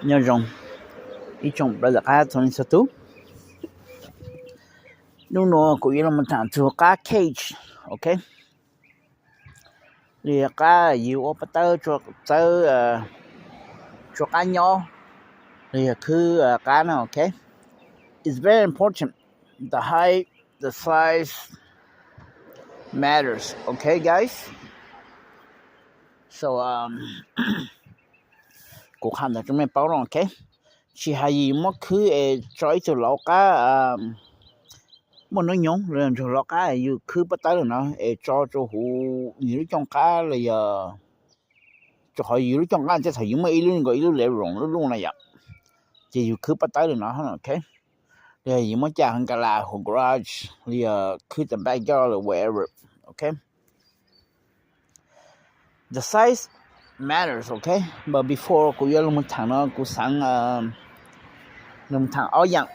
nhớ rằng ý trong bây giờ cá trong số tu nếu nó cũng như là một thằng chua cá cage, ok thì cá nhiều ở bắt tơ cho cá nhỏ thì cứ cá nào, ok. It's very important. The height, the size matters, okay, guys. So cuộc hành là chúng mình bảo rằng, ok, chỉ hay gì mà cứ trói từ lỗ cá mà nó nhúng rồi từ lỗ cá yêu cứ bắt tới nó cho hủ nhiều trong cá là giờ cho họ nhiều trong cá chỉ thấy mấy ilu gọi ilu lệ rộng nó luôn này vậy chỉ yêu cứ bắt tới nó, ok. Thì gì mà chả hơn cả là hồ garage thì cứ tầm backyard or wherever, okay. The size matters, okay. But before cô yêu một thằng nó cô sang một thằng áo dạng,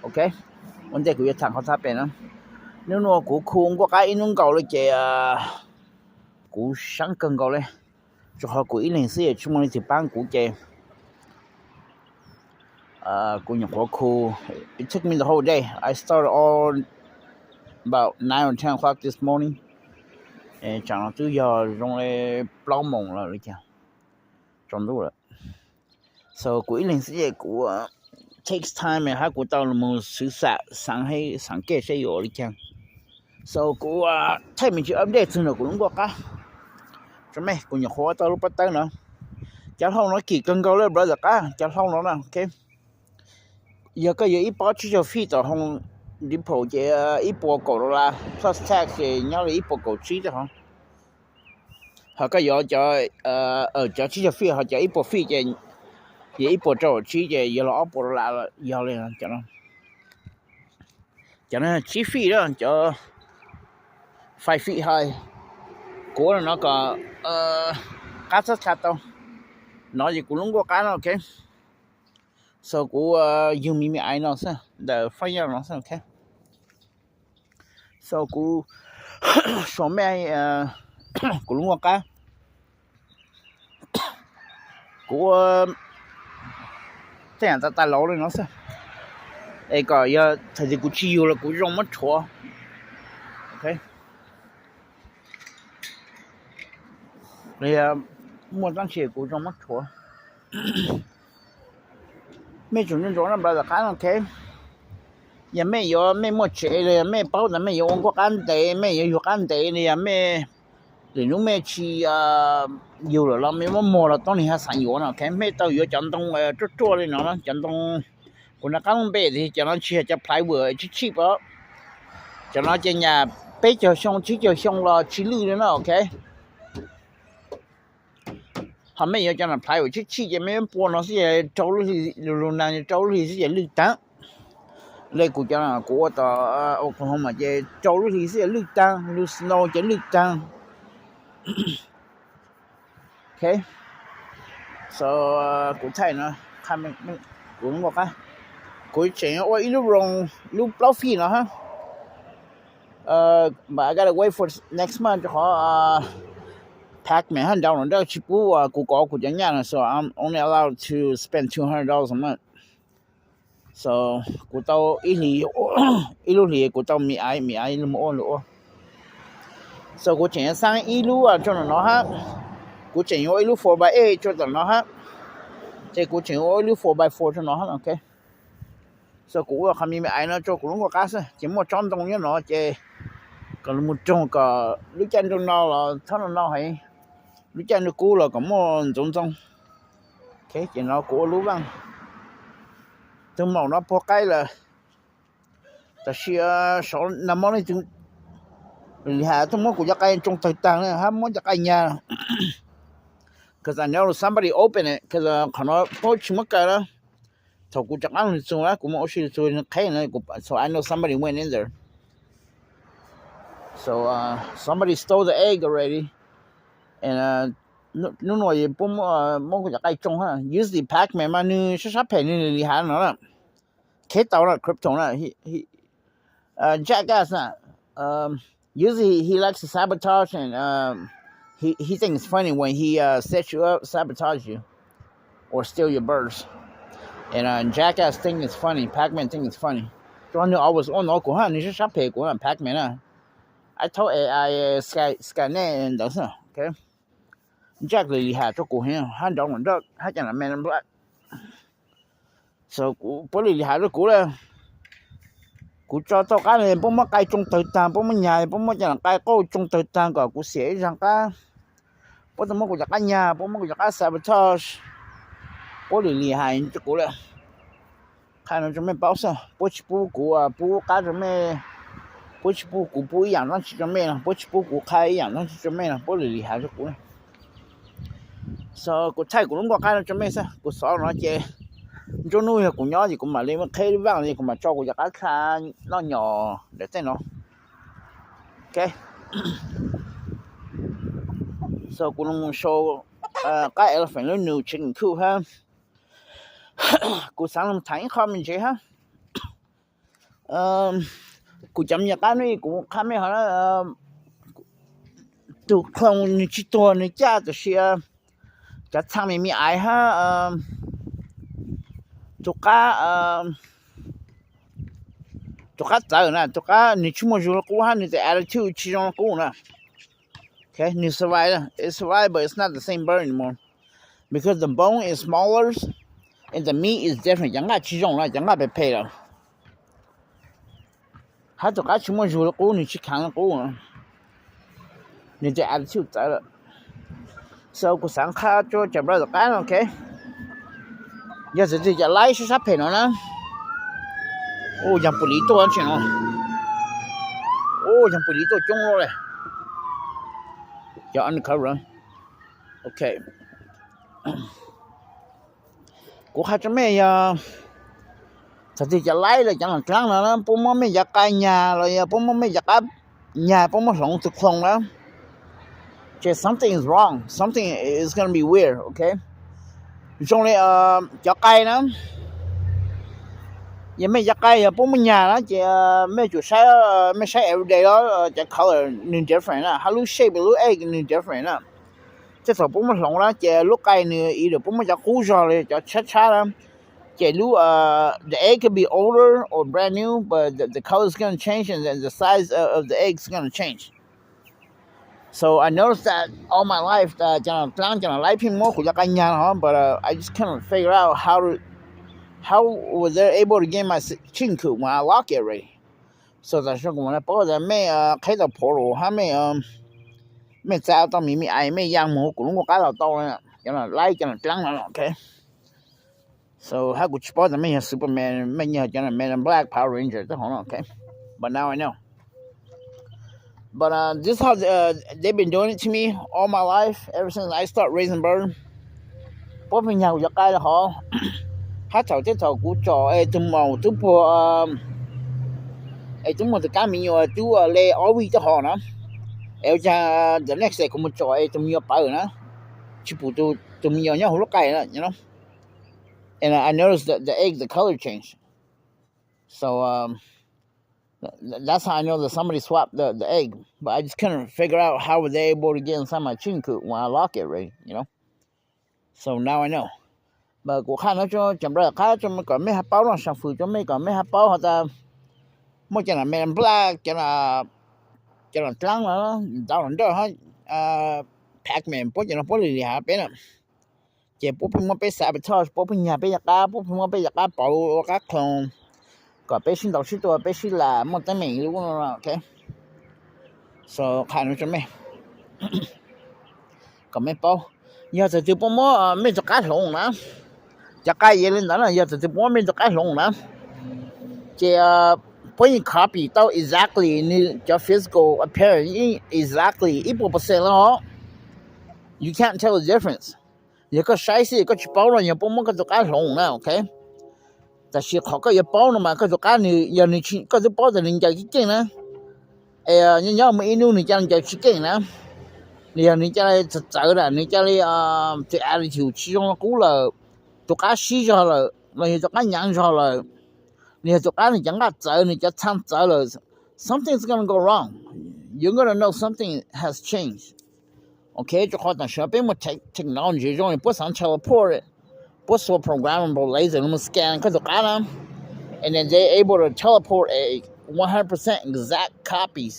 okay. Vấn đề cô yêu thằng họ tháp bên đó. Nếu nó cô khuôn có cái nó cầu lên chị cô sáng cân cầu lên cho họ cô ý lên xí chúng mình thì bán cô chị cô nhập họ cô. It took me the whole day. I started all about 9 or 10 o'clock this morning. Chẳng là từ giờ trong đây plau mồng là được chưa? Trong đó rồi. So quỹ lên sẽ của takes time mà hai của tao là một sự sáng hay sáng kê sẽ có được chưa? So của thay mình chỉ update thôi của đúng cả. Cho mày của nhà khoa tao lúc bắt tay nữa. Cháu không nói kỳ cân câu lên bây giờ cả, cháu không nói nè, ok. Giờ cái gì ít bỏ cho phi tao không đi phụ chế ít bộ cổ là plus tax thì nhau là ít bộ cổ chi đó hả? Họ cái giờ cho chi cho phi họ cho ít bộ phi chế ít bộ cho chi chế giờ là bộ là giờ lên cho nó chi phi đó cho 5 feet high cố là nó có cá sắt chặt đâu nó gì cũng có cá nó, ok. So của dùng mi ai nó sao để phải nhau nó sao, ok. So của số mấy cũng có cá của thế là ta lỗ lên nó sao đây có giờ thời gian của chiều là của rong mất chua, ok. Đây mua trang trí của rong mất chua mấy chủ nhân chỗ nó bao giờ cá, ok. Giờ mấy giờ mấy mua chế này mấy bao giờ mấy giờ ông có ăn tệ mấy giờ ăn tệ này mấy thì lúc mấy chi nhiều rồi mấy mua là tao này hay sản nhiều nào, ok. Mấy tao giờ chọn tông chua lên nó chọn tông của nó cá không bể thì cho nó chia cho phải vừa chứ cheap đó cho nó trên nhà bế cho xong chứ cho xong là chỉ lư nữa, ok. Họ mấy giờ cho nó phải vừa chứ chi cho mấy buồn nó sẽ trâu thì luôn nào trâu thì sẽ lư tăng đây của cho là của tao Oklahoma chứ trâu thì sẽ lư tăng lư snow chứ lư tăng, ok. So cụ thể nó khai mình cũng một cái cuối chuyện ôi lúc rong lúc lâu phi nó ha but I gotta wait for next month cho họ pack me $100 đó chỉ bù của chẳng nhà so I'm only allowed to spend $200 a month. So của tao ít lúc thì của tao mi ai nó mua nữa. So của chuyện sang ít lúc cho nó ha của chuyện ôi lúc 4x8 cho nó ha thì của chuyện ôi lúc 4x4 cho nó ha, ok. So của không mi ai nó cho cũng có cá sao chỉ một trong trong nhớ nó chứ còn một trong cả lúc chân trong nó là thằng nó hay lúc chân nó cũ là có một trong cái chuyện nó của lú văng từ màu nó po cái là ta xia số năm món này chúng hạ trong món của các anh trong thời trang này ham món các anh nhà because I know somebody open it because nó poach mất cái đó so của các anh so của mỗi sự so cái này so I know somebody went in there. So somebody stole the egg already, and nó nói bông món của cái trong ha usually pack mà nu sắp phải nu đi hàng nó là cái tàu là crypto là he jackass nè usually he likes to sabotage and he thinks it's funny when he sets you up, sabotage you. or steal your birds. And Jackass think it's funny. Pac-Man think it's funny. So I knew I was on ko ha, 你是啥配过 Pac-Man I told AI scan and that's okay. Jack 厉害做过hin，他找我这，他讲了 Man in Black. So 不厉害做过了。กูcho tao cái này bố mất cây trong tự tàn bố mất nhà bố mất nhà cây có trong tự tàn cảกูsẽ rằng cái bố tao mất của cái nhà bố mất của cái sabotage bố lì hại choกูlà khai nó cho mấy báo sao bố chỉ bố của bố cái cho mấy bố chỉ bố của bố dạng nó chỉ cho mấy là bố chỉ bố của khai dạng nó chỉ cho mấy là bố lì hại choกูlà soกูthayกูđúng có cái nó cho mấy saoกูsợ nó chê cho nuôi cũng nhỏ gì cũng mà lên khê vàng gì cũng mà cho của các kha nó nhỏ để thế nó ok so cũng muốn show cái elephant nó new chicken coop ha cũng sáng làm thấy không mình chế ha cũng chấm nhà cái này cũng khám mấy họ nó tụ không chỉ to này cha thì sẽ cha thằng mình ai ha tụi cá tới nè tụi cá ni chung một chỗ cũ ha ni the attitude chỉ trong cũ nè okay ni survive it's survive but it's not the same bird anymore because the bone is smaller and the meat is different chẳng hạn chỉ trong là chẳng hạn bị phê rồi ha tụi cá chung một chỗ cũ ni chỉ kháng cũ nè ni the attitude tới rồi so cuộc sáng khá cho chậm ra tụi cá okay giờ thì giờ lái sẽ sắp hết nó nè ô dòng bự lý to anh chị nó ô dòng bự lý to chung rồi giờ undercover okay của hai trăm mấy thật thì giờ lái là chẳng là trắng nữa bố má mấy giặc cài nhà rồi bố má mấy giặc nhà bố má lỏng thực phòng đó just something is wrong something is gonna be weird okay trong này cho cây nó giờ mấy giặc cây bố mấy nhà đó chị mấy chủ sai mấy sai everyday đó chỉ color new different là how look shape look egg new different là chứ sao bố mấy lỏng đó chị lúc cây này ý được bố mấy giặc cũ rồi cho chết đó chị lúc the egg could be older or brand new but the color is gonna change and then the size of the egg is gonna change. So I noticed that all my life that chẳng like people more của cái nhà but I just couldn't figure out how was they able to get my chicken coop when I lock it already. So that's what when I bought that mấy cái đầu portal ha mấy sao tao mình ai mấy giang mổ cũng có cái đầu to này chẳng là like chẳng là trắng là okay. So how could you bought the mấy Superman mấy nhà chẳng là Man in Black Power Ranger đó okay. But now I know. But this is how they've been doing it to me all my life ever since I start raising birds. Bố mình nhà của cái là họ hát thầu chết thầu của trò tụm màu tụm po tụm một cái mình nhiều chú lê oi cho họ nữa. Cha the next day cũng một trò tụm nhiều bự nữa. Chỉ phụ tụm nhiều nhau lúc cái nữa, you know. And I noticed that the egg the color changed. So that's how I know that somebody swapped the egg. But I just couldn't figure out how were they able to get inside my chicken coop when I lock it right, you know. So now I know. But của khai nó cho chậm ra khá cho mấy còn mấy hạt báo nó sản phụ cho mấy còn mấy hạt báo họ ta mỗi chân là Man in Black chân là trắng nữa tao làm đó hết Pac-Man bố chân là bố lì hả bé nè chỉ bố phải mua bé sabotage bố phải nhà bé giặc cá bố phải mua bé giặc cá bảo các con còn bé xin đầu xinตัวbé xin là một cái mình luôn rồi okay. So khai nó cho mấy còn mấy báo giờ thì bố mua mấy giặc cá lồng nữa giặc cá gì lên đó là giờ thì bố mấy giặc cá lồng nữa chỉ when you copy tao exactly ni your physical appearance exactly 100% đó you can't tell the difference. You có sai gì có chỉ bảo là nhiều bố mua cái giặc cá lồng nữa okay. Tại vì họ có bao nó mà cái giặc cá này giờ này có bao giờ mình chạy chicken nữa nhưng nhau mà inu này chạy chicken nữa giờ này chạy chạy là này chạy thì attitude chỉ trong cũ là giặc cá xí cho là giặc cá nhang cho là này giặc cá này chẳng có chạy này chạy tham chạy là something's gonna go wrong. You're gonna know something has changed. Okay, cho họ ta sẽ biết một technology trong này bớt sáng teleport what's so programmable laser มัน scan ก็ตกานะ and then they able to teleport a 100% exact copies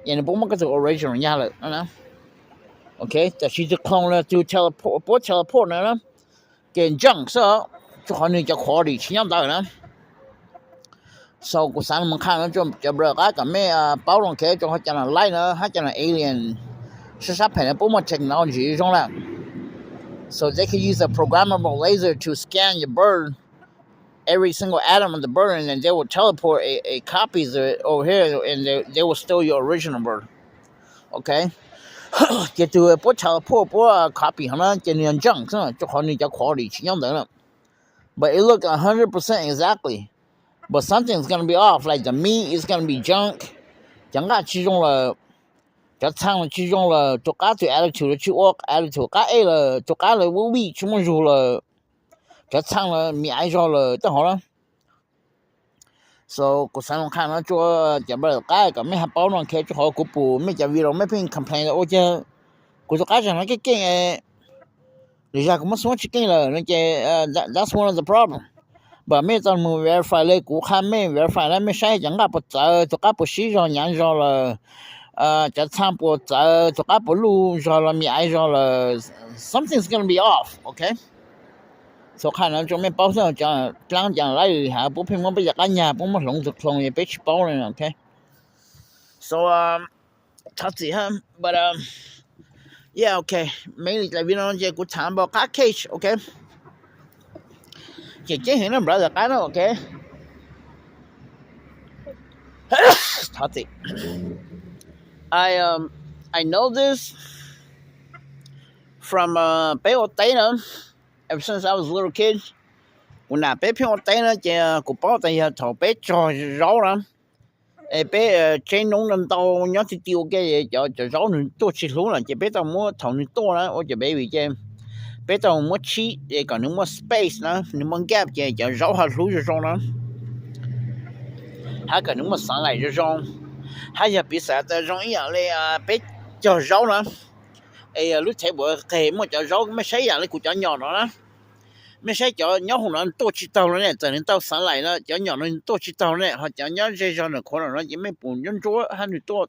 อย่างนี้พวกมันก็จะ original อย่างเลยนะ okay แต่ชีจะคลองแล้วจะ teleport นะเก่งจังซะ就可能就quality ชิ้น样大นะ so กูสั่งมันข้างแล้วจะเบิกกับแม่เป้าลงแค่จะเขาจะไล่นะให้จะ alien 是啥牌的不么 technology 中了 so they can use a programmable laser to scan your bird every single atom of the bird and then they will teleport a copies over here and they will steal your original bird okay จะตัวพวก teleport พวก copy ฮะนะจะเนียนจังซะจะขอนี่จะ quality ชิ้น样的了 but it look 100% exactly but something's going to be off like the meat is going to be junk 讲个其中了จะ唱了其中了做家对 attitude 去 work attitude 家 A 了做家了无味什么就了จะ唱了米爱着了等好了 so กูสั่ง看了做จะบ่ได้ก็ไม่หาเป้าน้องแค่จะขอกูปู่ไม่จะวีเราไม่เพิ่ง complain โอ้เจ้กูจะกาจังแล้วเก่งหรือจะกูมาสอนเก่งเลยนั่นแกthat's one of the problem but ไม่ต้องมือ verify เลยกูข้ามไม่ verify แล้วไม่ใช่จังก็บ่เจอตัวก็บ่ชี้着ยัง着了จะ唱不着ตัวก็บ่รู้着了米爱着了 something's going to be off okay so 看了就没保证讲来还不平我不要干呀不么弄就弄也别去包了 okay so that's it huh? but yeah okay mainly like we don't get good time about car cage okay 姐姐เห็นแล้ว brother กัน okay that's it I know this from ไปโอเตนะever since I was a little kid when I ไปเพียงแต่นะจะกูป้อแต่อย่าถอไปจอร้อนะไปเจนงนั้นตัวย้อนที่ติวแกจะร้อนึงตัวชิลุนะจะไปตัวมัวถอนนึงตัวนะโอ้จะไปวิจะไปตัวมัวชีก็นึงมัว space นะนึงมัว gap จะร้อหารู้จะร้อนะ他可能么上来这种他也比赛这种一样的ไปจะร้อนะรู้ใช่บ่เคยมันจะร้องไม่ใช่อย่างเลยกูจะหย่อนนะไม่ใช่จะหย่อนนั้นตัวชิตาแล้วเนี่ยแต่นี่ตัวสั่งไหลแล้วจะหย่อนนั้นตัวชิตาเนี่ยเขาจะหย่อนใจจนคนนั้นยังไม่ปุ่นยันจั่วให้ตัว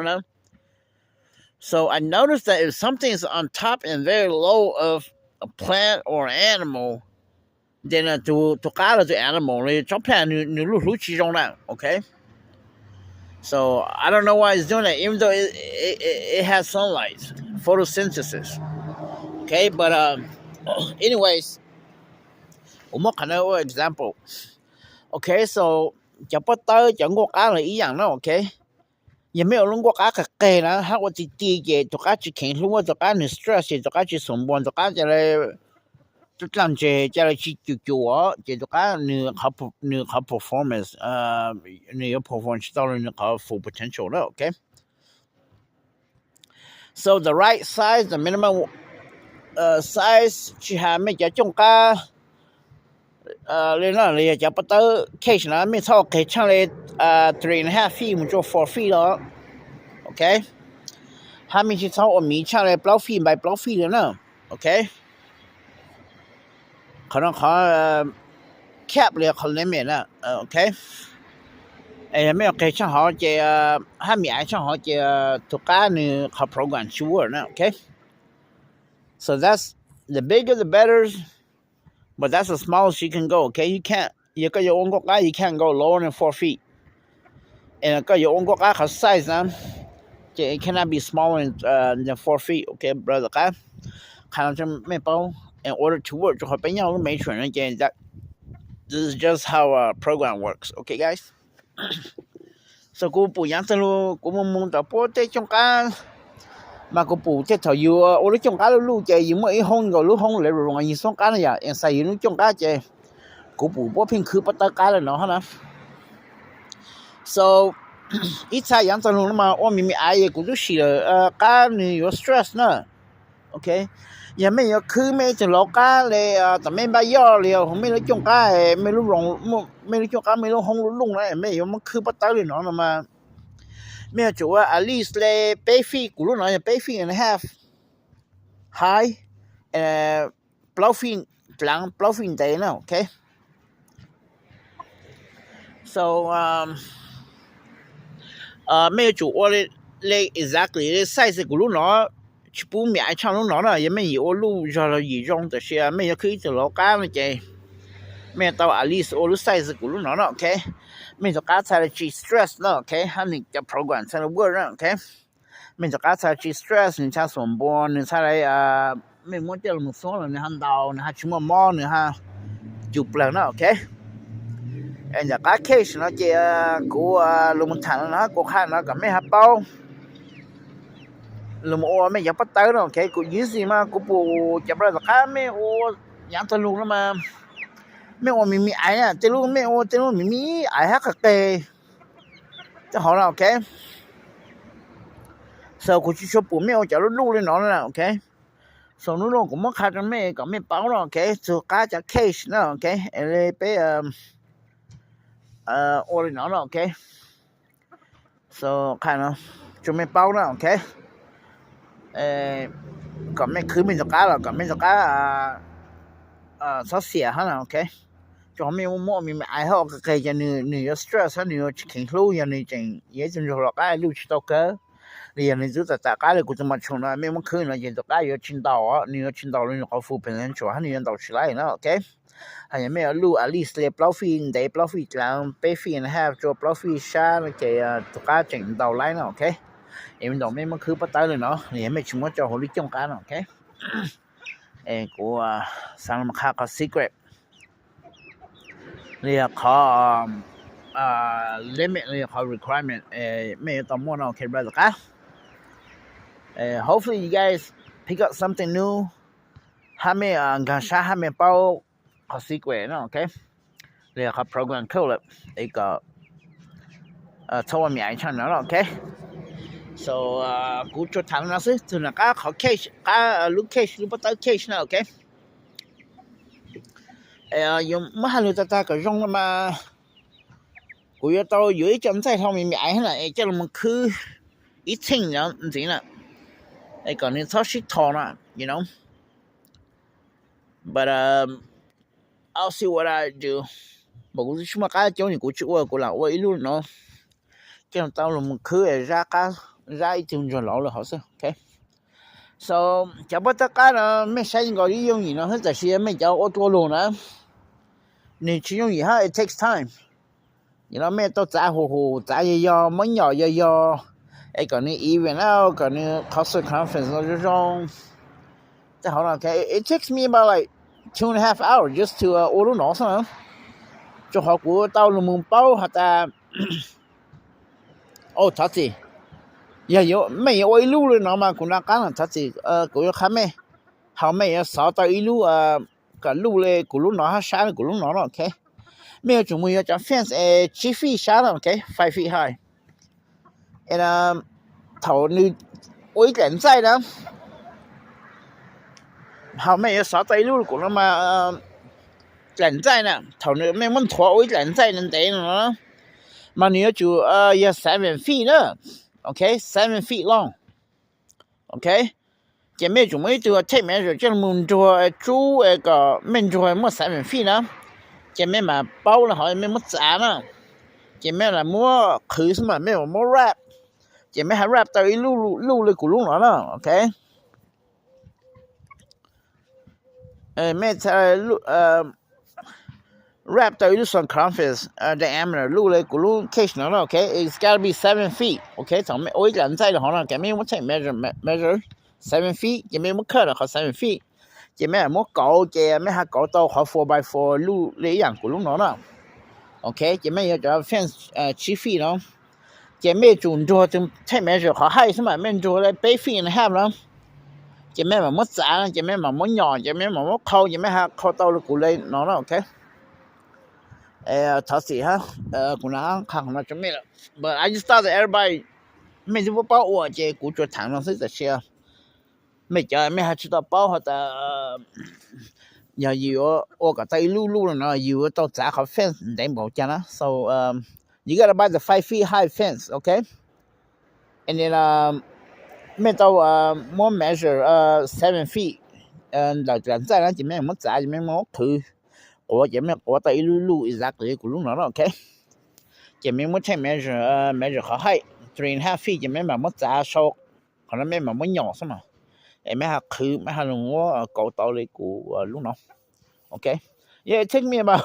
นะ so I noticed that if something is on top and very low of a plant or animal then to การ to animal เลยชอบแพนนี่รู้其中了 okay so I don't know why it's doing that even though it has sunlight photosynthesis okay but anyways 我们看到 example okay so จะปเตอร์จะงกอะไรอีอย่างนะ okay ยังไม่เอาลงกว่าก็เกนะถ้าว่าจิตดีเจตัวก็จะแข็งรู้ว่าตัวก็นี่ stress ตัวก็จะสมบูรณ์ตัวก็จะเลยจุดหลังจะเลยจู่ๆจะตัวก็นี่เขา performanceนี่ performance ตอนนี้เขา full potential แล้ว okay so the right size the minimum size ที่หาไม่จะจงกาเลยนะเลยจะปะเตอร์ case นะไม่เท่า case ช่างเลย3.5 feet มันจะ4 feet แล้ว okay ถ้ามีที่เท่ามีช่างเลย12 feet by 12 feet แล้วนะ okay เขาต้องขอcap เลยเขาเล่นไม่นะokay ไม่โอเคช่างเขาจะถ้ามีไอ้ช่างเขาจะทุกการนี่เขา program ชัวร์นะ okay so that's the bigger the better but that's the smallest you can go okay you can't you got your own guy you can't go lower than 4 feet and got your own guy has size it cannot be smaller than 4 feet okay brother 看到这没包 in order to work 就会被要没准人家 that this is just how a program works okay guys so กูปู่ยังตะลูกูมุงตะโปเตจงกามากูปู่เตถอยู่โอ้ลูกจงกาลูกเจอยู่มื้ออีห้องก็ลูกห้องเลยโรงอีสงกาเนี่ยใส่ลูกจงกาเจกูปู่บ่เพิ่งคือปะตะกาแล้วเนาะนะ so อีชายยังตะลูมาโอ้มีไอ้กูดูสิกานี่อยู่ stress นะ okay ยังไม่有คือไม่จะลอกาเลยแต่ไม่บายอเลยผมไม่รู้จงกาไม่รู้ลงไม่รู้จงกาไม่รู้ห้องลุงนะไม่有มันคือปะตะเลยเนาะมาไม่จะว่า at least เลย8 feet กูรู้เนาะ8 feet and a half high 12 feet lang bluffing day now, okay? So没有主我的like exactly 的 size 咕噜拿去补面长龙拿了也没有路上了一种这些没有可以走老干了嘅没有到 at least 我的 size 咕噜拿了 OK 没有刚才的 G stress 了 OK 还你的 program 才能 work OK 没有刚才 G stress 你才上班你才来没摸掉了说了你看到你还去摸摸你还就不了了 OK anh đã cá case nó chỉ của lùm thẳng nó của khai nó cả mấy hạt bao lùm ô mấy giờ bắt tới rồi cái của dưới gì mà của bù chập ra cá mấy ô nhãn thân luôn mà mấy ô mì ái à tên luôn mấy ô tên luôn mì ái hát cực tệ cho họ là ok sau của chú bù mấy ô chả lúc lên nó là ok sau nó luôn cũng mất khai cho mấy cả mấy bao rồi ok so cá chả case nó ok ele bé all in all okay so kind of 就ไม่เป้านะโอเคก็ไม่คือไม่จะก้าหรอกก็ไม่จะก้าซอเสียฮะนะโอเค就ไม่มั่วมีไอ้เฮาก็เคยจะนี่ stress ฮะนี่จะคิงคลูอย่างนี้จริงเยอะจนจะหลอกไอ้ลูกชิโตเกอร์เรียนนี่จะแต่ก้าเลยกูจะมาชวนไม่มันคืนนะยังจะก้าอยู่ชินดาวนี่ชินดาวนี่เขาฟูเป็นชัวฮะนี่ยังดาวชิไลนะโอเค还有没有路 at least เลย bluffing day bluffing lang bluffing and have 做 bluffing 下嘅ตัวก้า整到来นะ OK 因为ตรงนี้มันคือปัตตาเลยเนาะนี่ไม่ชิมว่าจะหลิจงกัน OK กูสั่งมาค่าก็ secret เรียกขอlimit เรียกขอ requirement ไม่ต้องมั่วเนาะ OK brother ค่ะhopefully you guys pick up something new ให้ไม่การใช้ให้ไม่เป้าเขา secret เนาะโอเคเรียกครับ program code แล้วไอ้ก็โทรมีไอ้ชั้นเนาะโอเค so กูจะทำนะสิถึงนะก็เขา case ก็ลูก case ลูกปัตตา case นะโอเค有没还留在大个用了嘛กู要到有一种在后面买了叫我们去一听然后怎了ไอ้ก่อนนี้เขาชิดทอนะ you know but I'll see what I do. But cũng chúng ta cho những cuộc chuyện của lão ấy luôn nó. Cái tao là một khứ ra ít tiền cho lão là họ sao? Okay. So, chả bắt tất cả là mấy sai những cái dùng gì nó hết tại sao mấy cháu ô tô luôn á. Nên chỉ dùng gì ha, it takes time. You know, mấy tao trả hồ trả do mấy nhỏ do ấy còn ní event out, còn ní concert conference nó trong. Thế họ là okay, it takes me about like 2.5 hours just to order nó sao cho họ của tao là muốn bao hạt thật gì有没有一路了nó mà cũng là cái là thật gì của khá mê họ mê sợ tao一路cả路嘞của lúc nó xa của lúc nó ok mấy người chúng mình cho fence 7 feet xa ok 5 feet high and thầu như ối cảnh sai đó họ mấy sợ tay luôn của nó mà lạnh tay nè thầu nữa mấy món thua ối lạnh tay nên đấy nó mà nếu chú 7 feet nữa ok 7 feet long ok chỉ mấy chúng mấy từ take measure cho mình cho chú cái mình cho mấy 7 feet nữa chỉ mấy mà bao là họ mấy mất giá nữa chỉ mấy là mua khử mà mấy mà mua wrap chỉ mấy wrap tới lu của lúc nó đó ok mấy wrap tới lúc circumference diameter lu lên của lúc case nó ok it's gotta be 7 feet ok xong mấy ối lạnh tay là họ là cái mấy muốn take measure 7 feet chỉ mấy muốn cut là họ 7 feet chỉ mấy là muốn cổ chỉ mấy hạt cổ to họ 4x4 lu lấy dạng của lúc nó đó ok chỉ mấy cho fence 7 feet nó chỉ mấy chuẩn cho take measure họ hay mà mấy cho lại 8 feet and a half đó chỉ mấy mà mất giá chỉ mấy mà mất nhỏ chỉ mấy mà mất khâu chỉ mấy hạt khâu to là của lên nó đó ok thật sự ha cũng là khẳng là cho mấy là but I just thought that everybody mấy chú bảo ủa chỉ của cho thằng nó sẽ share mấy giờ mấy hạt chú tao bảo họ ta giờ nhiều ô cả tay lu là nó nhiều tao trả họ fence đánh bảo cho nó so you gotta buy the 5 feet high fence okay and then mấy tao more measure 7 feet là在那前面冇炸，前面冇佢，我前面我在一路 exactly 咕噜那了 OK， 前面冇前面是好海 3.5 feet 前面冇炸手，可能面冇nhỏ什麼，誒咩下佢咩下用我搞到你咕嚕那 OK，yeah it take me about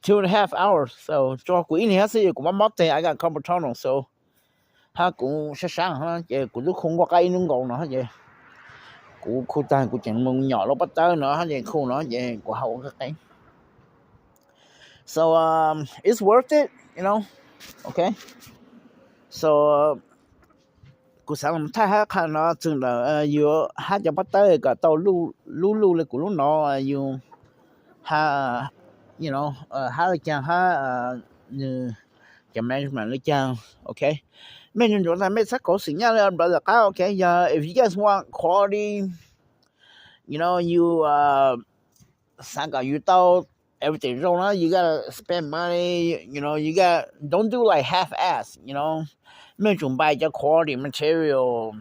2.5 hours so 做過一年時我冇得 I got carpal tunnel so 他cũng sẽ sáng ha về cũng lúc không có cây nung gòn nữa vậy cũng khu ta cũng chẳng mong nhỏ nó bắt tới nữa vậy khu nó về của hậu các cái so it's worth it you know okay so cũng sáng làm thay hát nó chừng là vừa hát cho bắt tới cả tàu lu lên của lúc nó vừa ha you know hát là chàng hát như cái management là chàng okay Mention your name, it's a signal, brother. Okay, yeah. If you guys want quality, you know, you you thought everything wrong. You gotta spend money. You know, don't do like half-ass. You know, mention buy the quality material.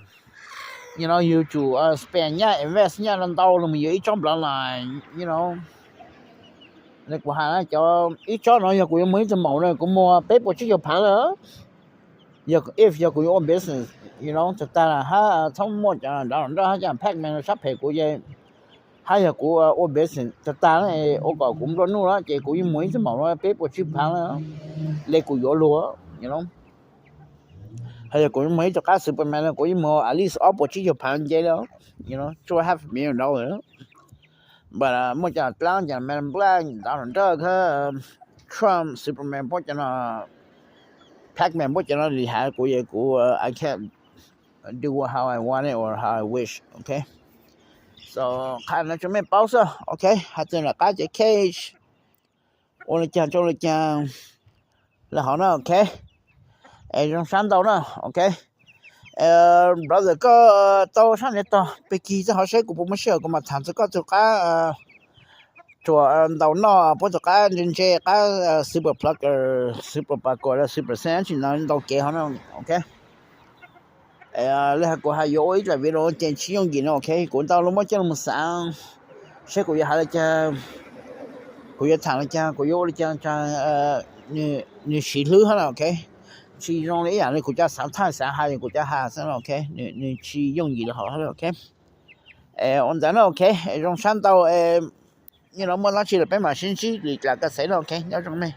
You know, you to spend invest $1 là mình giữ trong lại. You know, này của hàng cho ít cho nó giờ của mấy trăm mẫu này cũng mua paper chứ chụp hàng nữa. If you have your own business, you know, thực ra là ha thông một đó ha Pac-Man sắp hệ của vậy, hay là của own business, thực ra này ô cò cũng có nữa đó, chị của những mấy cái món bếp của chip hàng đó, lấy của gió lúa, you know, hay là của những mấy cho cá Superman là của những mua at least up của chip hàng vậy đó, you know, cho $500,000 nữa, but một cái plan cho Man Black, đó là Trump Superman có cho nó Pac-Man what you know the high I can't do how I want it or how I wish, okay? So kind of cho mấy pause, okay? Hạt tiền là cái cage. Ôn chàng cho là chàng là họ nó okay. Trong sáng đầu đó, okay? Brother có tao sáng này tao, bây giờ họ sẽ cũng không sợ, cũng mà thằng có cho cái cho đầu nó bắt đầu cái trên xe cái super plug là super sense nó đầu kia họ nó ok là của hai dối là video trên sử dụng gì nó ok của tao lúc mới cho một sáng sẽ của hai là của thằng là cha của vô là cha như xí thứ hết là ok chỉ dùng lấy này của cha sáng thay sáng hai của cha hà sáng ok như chỉ dùng gì là họ hết ok on đó ok trong sáng tao you know, more likely to pay my shin, like I said, okay, that's what I mean.